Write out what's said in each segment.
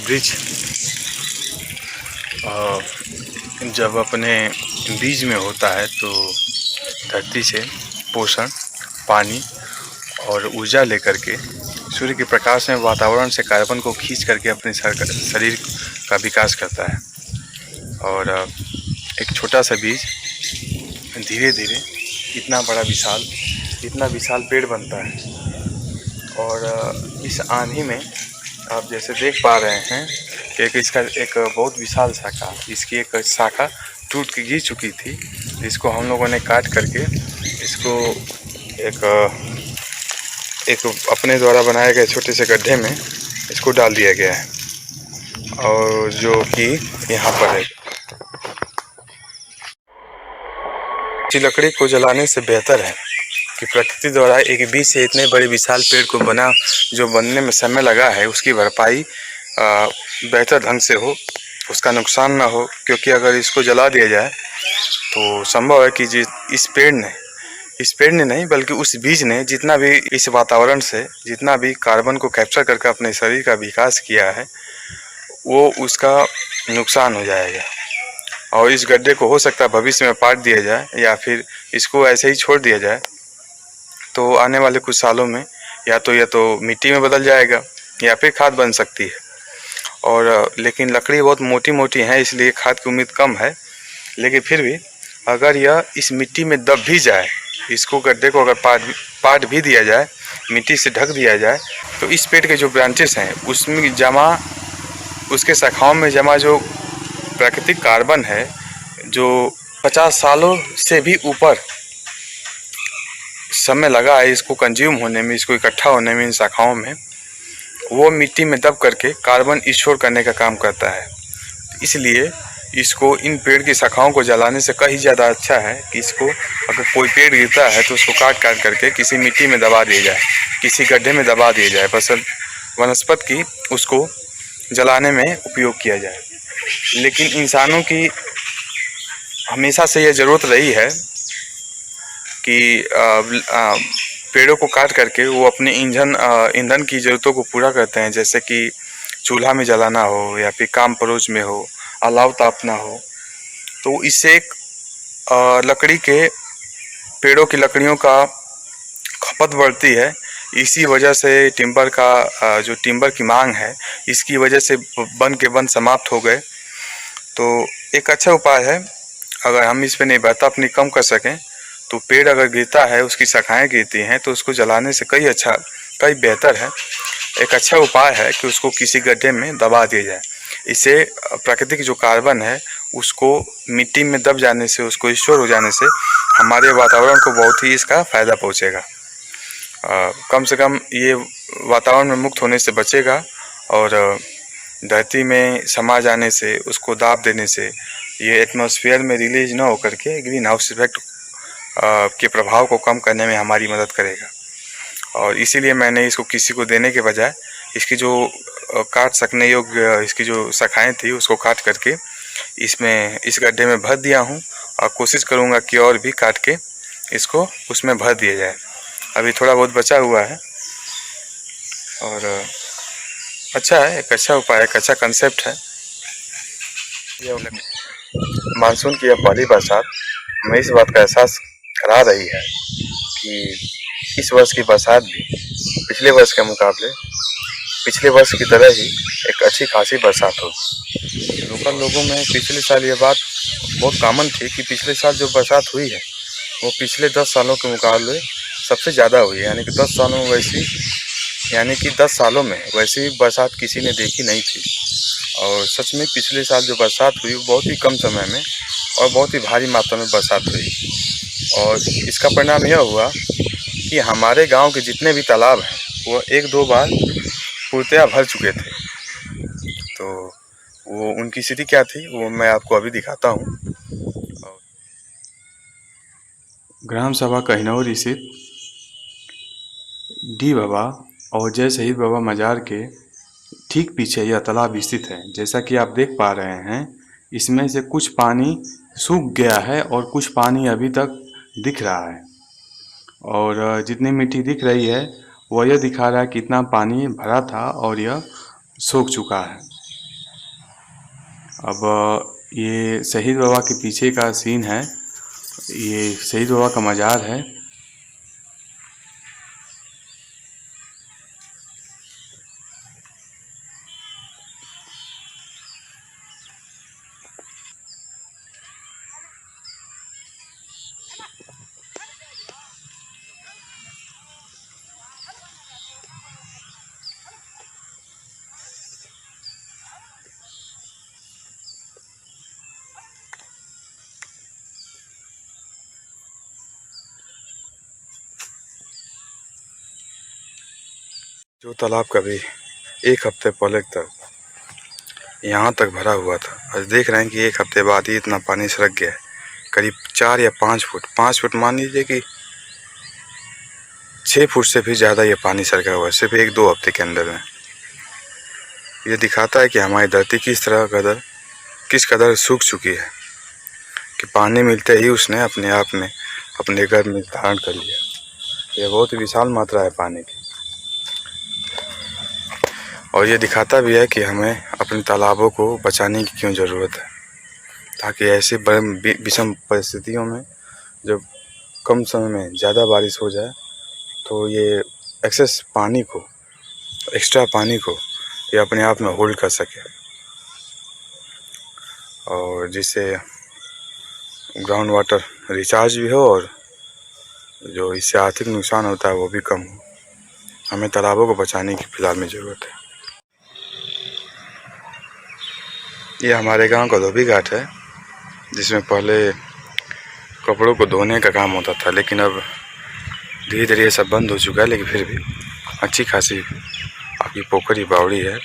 वृक्ष जब अपने बीज में होता है तो धरती से पोषण, पानी और ऊर्जा लेकर के सूर्य के प्रकाश में वातावरण से कार्बन को खींच करके अपने शरीर का विकास करता है। और एक छोटा सा बीज धीरे धीरे इतना विशाल पेड़ बनता है। और इस आंधी में आप जैसे देख पा रहे हैं कि इसका एक बहुत विशाल शाखा, इसकी एक शाखा टूट के गिर चुकी थी, जिसको हम लोगों ने काट करके इसको एक अपने द्वारा बनाए गए छोटे से गड्ढे में इसको डाल दिया गया है। और जो कि यहाँ पर है, इस लकड़ी को जलाने से बेहतर है कि प्रकृति द्वारा एक बीज से इतने बड़े विशाल पेड़ को बनने में समय लगा है, उसकी भरपाई बेहतर ढंग से हो, उसका नुकसान ना हो। क्योंकि अगर इसको जला दिया जाए तो संभव है कि इस पेड़ ने नहीं बल्कि उस बीज ने जितना भी इस वातावरण से जितना भी कार्बन को कैप्चर करके अपने शरीर का विकास किया है, वो उसका नुकसान हो जाएगा। और इस गड्ढे को हो सकता है भविष्य में पाट दिया जाए या फिर इसको ऐसे ही छोड़ दिया जाए तो आने वाले कुछ सालों में या तो मिट्टी में बदल जाएगा या फिर खाद बन सकती है। और लेकिन लकड़ी बहुत मोटी मोटी है, इसलिए खाद की उम्मीद कम है। लेकिन फिर भी अगर यह इस मिट्टी में दब भी जाए, इसको गड्ढे को अगर पाट भी दिया जाए, मिट्टी से ढक दिया जाए, तो इस पेड़ के जो ब्रांचेस हैं उसके शाखाओं में जमा जो प्राकृतिक कार्बन है, जो 50 सालों से भी ऊपर समय लगा है इसको कंज्यूम होने में, इसको इकट्ठा होने में इन शाखाओं में, वो मिट्टी में दब करके कार्बन स्टोर करने का काम करता है। इसलिए इसको इन पेड़ की शाखाओं को जलाने से कहीं ज़्यादा अच्छा है कि इसको अगर कोई पेड़ गिरता है तो उसको काट करके किसी मिट्टी में दबा दिया जाए, किसी गड्ढे में दबा दिया जाए, बस वनस्पत की उसको जलाने में उपयोग किया जाए। लेकिन इंसानों की हमेशा से यह ज़रूरत रही है कि पेड़ों को काट करके वो अपने ईंधन की ज़रूरतों को पूरा करते हैं, जैसे कि चूल्हा में जलाना हो या फिर काम परोस में हो, अलाव तापना हो। तो इससे पेड़ों की लकड़ियों का खपत बढ़ती है। इसी वजह से जो टिम्बर की मांग है, इसकी वजह से वन समाप्त हो गए। तो एक अच्छा उपाय है, अगर हम इस पर निर्भरता अपनी कम कर सकें तो पेड़ अगर गिरता है, उसकी शाखाएं गिरती हैं, तो उसको जलाने से कई बेहतर है। एक अच्छा उपाय है कि उसको किसी गड्ढे में दबा दिया जाए। इससे प्राकृतिक जो कार्बन है उसको मिट्टी में दब जाने से, उसको स्टोर हो जाने से हमारे वातावरण को बहुत ही इसका फ़ायदा पहुँचेगा। कम से कम ये वातावरण में मुक्त होने से बचेगा और धरती में समा जाने से, उसको दाब देने से ये एटमॉस्फेयर में रिलीज ना होकर के ग्रीन हाउस इफेक्ट के प्रभाव को कम करने में हमारी मदद करेगा। और इसीलिए मैंने इसको किसी को देने के बजाय इसकी जो काट सकने योग्य इसकी जो शाखाएं थी उसको काट करके इस गड्ढे में भर दिया हूँ। और कोशिश करूँगा कि और भी काट के इसको उसमें भर दिया जाए। अभी थोड़ा बहुत बचा हुआ है और अच्छा है, एक अच्छा उपाय, एक अच्छा कंसेप्ट है। मानसून की यह पहली बरसात हमें इस बात का एहसास करा रही है कि इस वर्ष की बरसात भी पिछले वर्ष के मुकाबले पिछले वर्ष की तरह ही एक अच्छी खासी बरसात होगी। लोकल लोगों में पिछले साल ये बात बहुत कॉमन थी कि पिछले साल जो बरसात हुई है वो पिछले 10 सालों के मुकाबले सबसे ज़्यादा हुई है। यानी कि 10 सालों में वैसी बरसात किसी ने देखी नहीं थी। और सच में पिछले साल जो बरसात हुई वो बहुत ही कम समय में और बहुत ही भारी मात्रा में बरसात हुई। और इसका परिणाम यह हुआ कि हमारे गांव के जितने भी तालाब हैं वो 1-2 बार पूर्णतया भर चुके थे। तो वो उनकी स्थिति क्या थी वो मैं आपको अभी दिखाता हूँ। ग्राम सभा कहनौर स्थित डी बाबा और जय शहीद बाबा मजार के ठीक पीछे यह तालाब स्थित है। जैसा कि आप देख पा रहे हैं, इसमें से कुछ पानी सूख गया है और कुछ पानी अभी तक दिख रहा है। और जितनी मिट्टी दिख रही है वह यह दिखा रहा है कि कितना पानी भरा था और यह सूख चुका है। अब ये शहीद बाबा के पीछे का सीन है। ये शहीद बाबा का मज़ार है। जो तालाब कभी एक हफ्ते पहले तक यहाँ तक भरा हुआ था, आज देख रहे हैं कि एक हफ्ते बाद ही इतना पानी सरक गया है। करीब 4 या 5 फुट मान लीजिए कि 6 फुट से भी ज़्यादा ये पानी सरका हुआ है सिर्फ 1-2 हफ्ते के अंदर में। ये दिखाता है कि हमारी धरती किस कदर सूख चुकी है कि पानी मिलते ही उसने अपने आप में अपने घर में धारण कर लिया। यह बहुत विशाल मात्रा है पानी की, और ये दिखाता भी है कि हमें अपने तालाबों को बचाने की क्यों ज़रूरत है, ताकि ऐसे बड़े विषम परिस्थितियों में जब कम समय में ज़्यादा बारिश हो जाए तो ये एक्स्ट्रा पानी को ये अपने आप में होल्ड कर सके, और जिससे ग्राउंड वाटर रिचार्ज भी हो और जो इससे आर्थिक नुकसान होता है वो भी कम हो। हमें तालाबों को बचाने की फिलहाल में ज़रूरत है। ये हमारे गांव का धोबी घाट है, जिसमें पहले कपड़ों को धोने का काम होता था, लेकिन अब धीरे धीरे ये सब बंद हो चुका है। लेकिन फिर भी अच्छी खासी आपकी पोखरी बावड़ी है,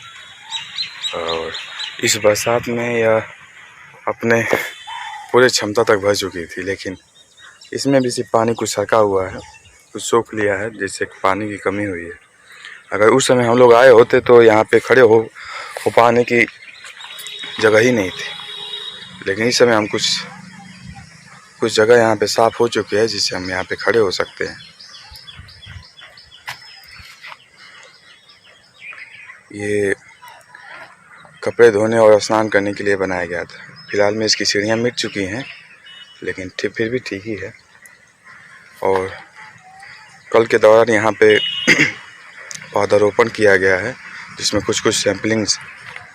और इस बरसात में यह अपने पूरे क्षमता तक भर चुकी थी, लेकिन इसमें भी सिर्फ पानी कुछ सरका हुआ है, कुछ सोख लिया है, जिससे पानी की कमी हुई है। अगर उस समय हम लोग आए होते तो यहाँ पे खड़े हो पाने की जगह ही नहीं थी, लेकिन इस समय हम कुछ जगह यहाँ पे साफ़ हो चुकी है, जिससे हम यहाँ पे खड़े हो सकते हैं। ये कपड़े धोने और स्नान करने के लिए बनाया गया था। फिलहाल में इसकी सीढ़ियाँ मिट चुकी हैं, लेकिन फिर भी ठीक ही है। और कल के दौरान यहाँ पे पौधारोपण किया गया है, जिसमें कुछ सैम्पलिंग्स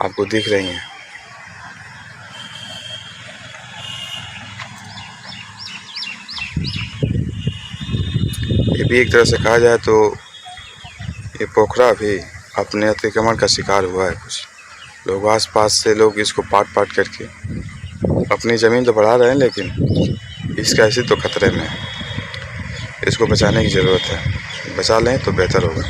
आपको दिख रही हैं। ये भी एक तरह से कहा जाए तो ये पोखरा भी अपने अतिक्रमण का शिकार हुआ है। कुछ लोग आसपास से लोग इसको पाट करके अपनी ज़मीन तो बढ़ा रहे हैं, लेकिन इसका ऐसे तो खतरे में है। इसको बचाने की ज़रूरत है, बचा लें तो बेहतर होगा।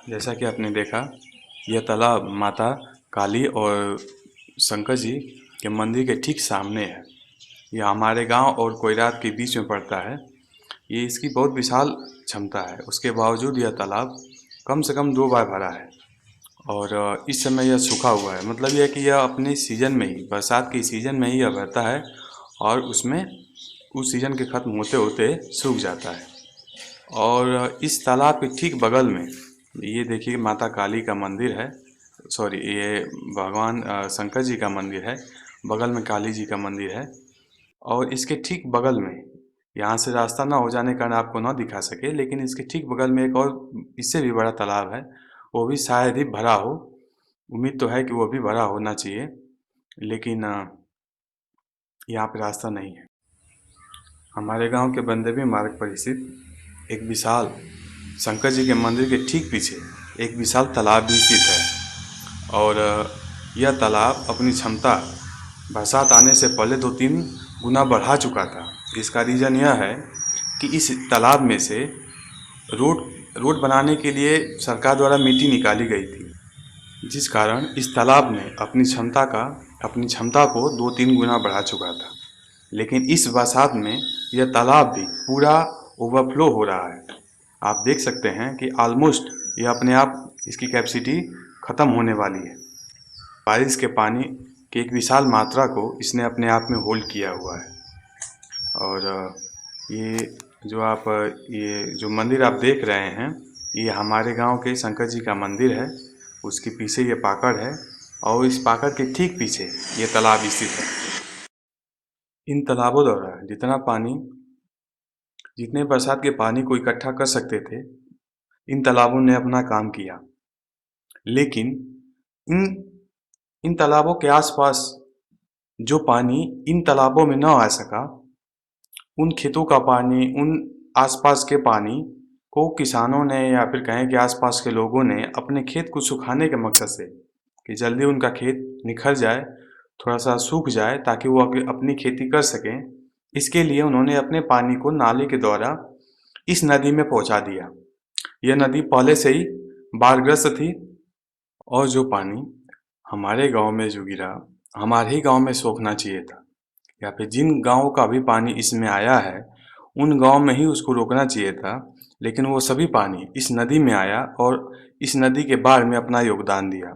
जैसा कि आपने देखा, यह तालाब माता काली और शंकर जी के मंदिर के ठीक सामने है। यह हमारे गांव और कोयरात के बीच में पड़ता है। ये इसकी बहुत विशाल क्षमता है, उसके बावजूद यह तालाब कम से कम 2 बार भरा है, और इस समय यह सूखा हुआ है। मतलब यह कि यह अपने सीज़न में ही, बरसात के सीज़न में ही यह भरता है, और उसमें उस सीज़न के ख़त्म होते होते सूख जाता है। और इस तालाब के ठीक बगल में ये देखिए माता काली का मंदिर है, सॉरी ये भगवान शंकर जी का मंदिर है, बगल में काली जी का मंदिर है। और इसके ठीक बगल में, यहाँ से रास्ता ना हो जाने के कारण आपको ना दिखा सके, लेकिन इसके ठीक बगल में एक और इससे भी बड़ा तालाब है, वो भी शायद ही भरा हो। उम्मीद तो है कि वो भी भरा होना चाहिए, लेकिन यहाँ पे रास्ता नहीं है। हमारे गांव के बंदेवी मार्ग पर स्थित एक विशाल शंकर जी के मंदिर के ठीक पीछे एक विशाल तालाब भी स्थित है, और यह तालाब अपनी क्षमता बरसात आने से पहले 2-3 गुना बढ़ा चुका था। इसका रीज़न यह है कि इस तालाब में से रोड बनाने के लिए सरकार द्वारा मिट्टी निकाली गई थी, जिस कारण इस तालाब ने अपनी क्षमता का अपनी क्षमता को 2-3 गुना बढ़ा चुका था। लेकिन इस बरसात में यह तालाब भी पूरा ओवरफ्लो हो रहा है। आप देख सकते हैं कि ऑलमोस्ट यह अपने आप इसकी कैपेसिटी ख़त्म होने वाली है। बारिश के पानी की एक विशाल मात्रा को इसने अपने आप में होल्ड किया हुआ है। और ये जो मंदिर आप देख रहे हैं, ये हमारे गांव के शंकर जी का मंदिर है। उसके पीछे ये पाकड़ है और इस पाकड़ के ठीक पीछे ये तालाब स्थित है। इन तालाबों द्वारा जितने बरसात के पानी को इकट्ठा कर सकते थे, इन तालाबों ने अपना काम किया। लेकिन इन इन तालाबों के आसपास जो पानी इन तालाबों में न आ सका, उन खेतों का पानी, उन आसपास के पानी को किसानों ने या फिर कहें कि आसपास के लोगों ने अपने खेत को सुखाने के मकसद से, कि जल्दी उनका खेत निखर जाए, थोड़ा सा सूख जाए ताकि वो अपनी खेती कर सकें, इसके लिए उन्होंने अपने पानी को नाले के द्वारा इस नदी में पहुंचा दिया। यह नदी पहले से ही बाढ़ग्रस्त थी और जो पानी हमारे गांव में जो गिरा, हमारे ही गांव में सोखना चाहिए था, या फिर जिन गांवों का भी पानी इसमें आया है उन गांव में ही उसको रोकना चाहिए था। लेकिन वो सभी पानी इस नदी में आया और इस नदी के बाढ़ में अपना योगदान दिया।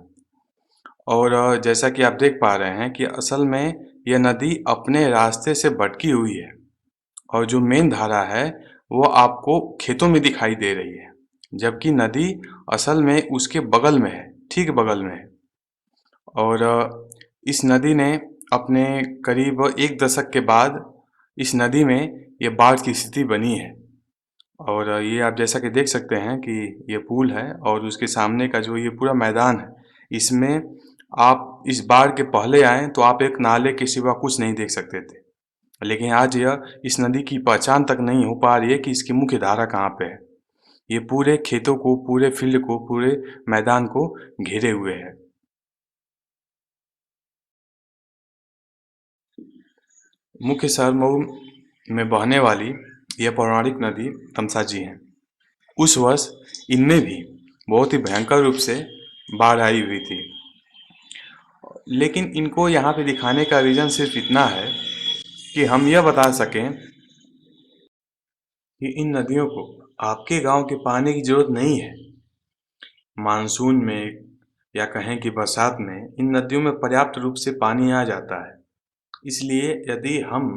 और जैसा कि आप देख पा रहे हैं कि असल में यह नदी अपने रास्ते से भटकी हुई है और जो मेन धारा है वो आपको खेतों में दिखाई दे रही है, जबकि नदी असल में उसके बगल में है, ठीक बगल में है। और इस नदी ने अपने करीब 1 दशक के बाद इस नदी में ये बाढ़ की स्थिति बनी है। और ये आप जैसा कि देख सकते हैं कि ये पुल है और उसके सामने का जो ये पूरा मैदान है, इसमें आप इस बाढ़ के पहले आएँ तो आप एक नाले के सिवा कुछ नहीं देख सकते थे। लेकिन आज यह इस नदी की पहचान तक नहीं हो पा रही है कि इसकी मुख्य धारा कहाँ पे है। ये पूरे खेतों को, पूरे फील्ड को, पूरे मैदान को घेरे हुए है। मुख्य शहर मऊ में बहने वाली यह पौराणिक नदी तमसाजी है। उस वर्ष इनमें भी बहुत ही भयंकर रूप से बाढ़ आई हुई थी। लेकिन इनको यहाँ पे दिखाने का रीज़न सिर्फ इतना है कि हम यह बता सकें कि इन नदियों को आपके गांव के पानी की ज़रूरत नहीं है। मानसून में या कहें कि बरसात में इन नदियों में पर्याप्त रूप से पानी आ जाता है। इसलिए यदि हम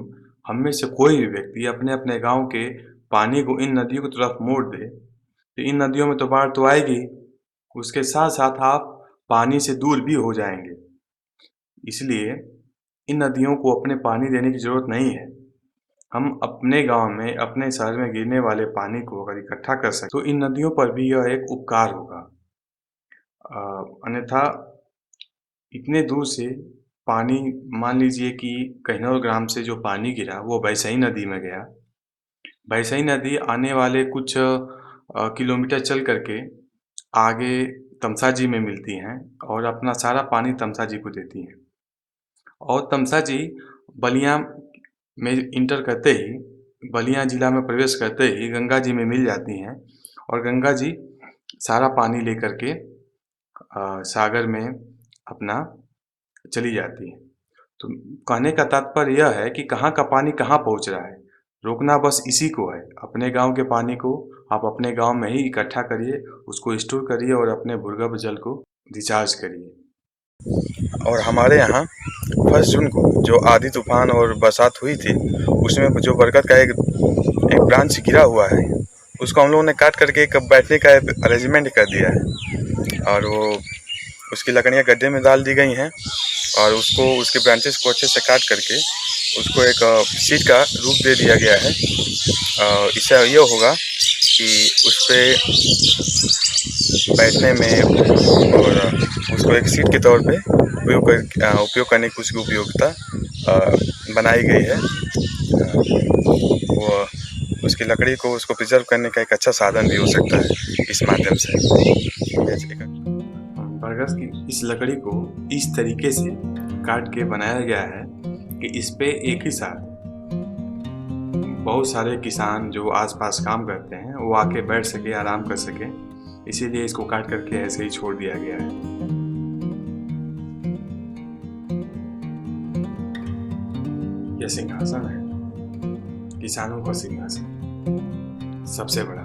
में से कोई भी व्यक्ति अपने अपने गांव के पानी को इन नदियों की तरफ मोड़ दे, तो इन नदियों में तो बाढ़ तो आएगी, उसके साथ साथ आप पानी से दूर भी हो जाएंगे। इसलिए इन नदियों को अपने पानी देने की ज़रूरत नहीं है। हम अपने गांव में, अपने शहर में गिरने वाले पानी को अगर इकट्ठा कर सकें तो इन नदियों पर भी यह एक उपकार होगा। अन्यथा इतने दूर से पानी, मान लीजिए कि कहिनौर ग्राम से जो पानी गिरा वो बैसई नदी में गया। बैसई नदी आने वाले कुछ किलोमीटर चल करके आगे तमसा जी में मिलती हैं और अपना सारा पानी तमसा जी को देती हैं। और तमसा जी बलिया में इंटर करते ही, बलिया ज़िला में प्रवेश करते ही गंगा जी में मिल जाती हैं और गंगा जी सारा पानी लेकर के सागर में अपना चली जाती है। तो कहने का तात्पर्य यह है कि कहाँ का पानी कहाँ पहुँच रहा है, रोकना बस इसी को है। अपने गांव के पानी को आप अपने गांव में ही इकट्ठा करिए, उसको स्टोर करिए और अपने भूगर्भ जल को रिचार्ज करिए। और हमारे यहाँ 1 जून को जो आंधी तूफान और बरसात हुई थी, उसमें जो बरगद का एक ब्रांच गिरा हुआ है, उसको हम लोगों ने काट करके एक बैठने का अरेंजमेंट कर दिया है। और वो उसकी लकड़ियाँ गड्ढे में डाल दी गई हैं और उसको, उसके ब्रांचेस को अच्छे से काट करके उसको एक सीट का रूप दे दिया गया है। इससे ये होगा कि उस पर बैठने में और उसको एक सीट के तौर पे उपयोग करने की उसकी उपयोगिता बनाई गई है। वो उसकी लकड़ी को, उसको प्रिजर्व करने का एक अच्छा साधन भी हो सकता है इस माध्यम से। बरगद की इस लकड़ी को इस तरीके से काट के बनाया गया है कि इस पे एक ही साथ बहुत सारे किसान जो आसपास काम करते हैं वो आके बैठ सके, आराम कर सके, इसीलिए इसको काट करके ऐसे ही छोड़ दिया गया है। यह सिंहासन है, किसानों का सिंहासन, सबसे बड़ा